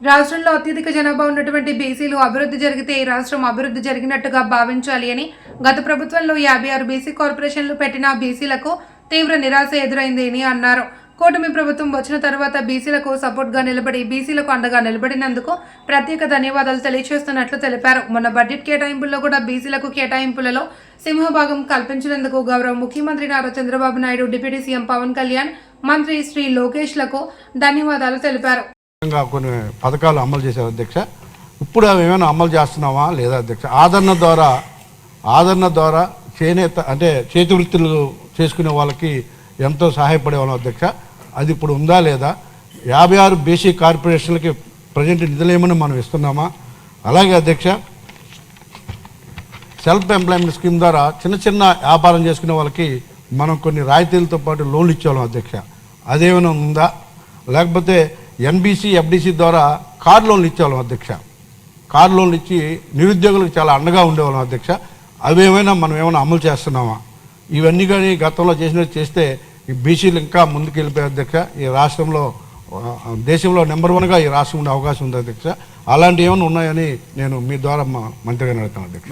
రాష్ట్రంలో అత్యధిక జనాభా ఉన్నటువంటి బీసీలు అభివృద్ధి జరిగితే ఈ రాష్ట్రం అభివృద్ధి జరిగినట్టుగా భావించాలి అని గత ప్రభుత్వంలో 56 బీసీ కార్పొరేషన్లు పెట్టిన బీసీలకు తీవ్ర నిరాశ ఎదురైంది అని అన్నారు. కూటమి ప్రభుత్వం వచ్చిన తర్వాత బీసీలకు సపోర్ట్గా నిలబడి బీసీలకు అండగా నిలబడినందుకు ప్రత్యేక ధన్యవాదాలు తెలియజేస్తున్నట్లు తెలిపారు. మొన్న బడ్జెట్ కేటాయింపుల్లో కూడా బీసీలకు కేటాయింపులలో సింహభాగం కల్పించినందుకు గౌరవ ముఖ్యమంత్రి నారా చంద్రబాబు నాయుడు, డిప్యూటీ సీఎం పవన్ కళ్యాణ్, మంత్రి శ్రీ లోకేష్లకు ధన్యవాదాలు తెలిపారు. కొన్ని పథకాలు అమలు చేశారు అధ్యక్ష. ఇప్పుడు అవి ఏమైనా అమలు చేస్తున్నావా లేదా అధ్యక్ష? ఆదరణ ద్వారా చేనేత అంటే చేతి వృత్తులు చేసుకునే వాళ్ళకి ఎంతో సహాయపడేవాళ్ళం అధ్యక్ష. అది ఇప్పుడు ఉందా లేదా? 56 బీసీ కార్పొరేషన్లకి ప్రజెంట్ నిధులేమని మనం ఇస్తున్నామా? అలాగే అధ్యక్ష, సెల్ఫ్ ఎంప్లాయ్మెంట్ స్కీమ్ ద్వారా చిన్న వ్యాపారం చేసుకునే వాళ్ళకి మనం కొన్ని రాయితీలతో పాటు లోన్లు ఇచ్చేవాళ్ళం అధ్యక్ష. అదేమైనా ఉందా? లేకపోతే ఎన్బీసీ, ఎఫ్డీసీ ద్వారా కార్ లోన్లు ఇచ్చేవాళ్ళం అధ్యక్ష. కార్ లోన్లు ఇచ్చి నిరుద్యోగులకు చాలా అండగా ఉండేవాళ్ళం అధ్యక్ష. అవేమైనా మనం ఏమైనా అమలు చేస్తున్నామా? ఇవన్నీ కానీ గతంలో చేస్తే ఈ బీసీలు ఇంకా ముందుకు వెళ్ళిపోయే అధ్యక్ష. ఈ రాష్ట్రంలో దేశంలో నెంబర్ 1గా ఈ రాష్ట్రం ఉండే అవకాశం ఉంది అధ్యక్ష. అలాంటివి ఏమైనా ఉన్నాయని నేను మీ ద్వారా మంత్రిగా అడుగుతాను అధ్యక్ష.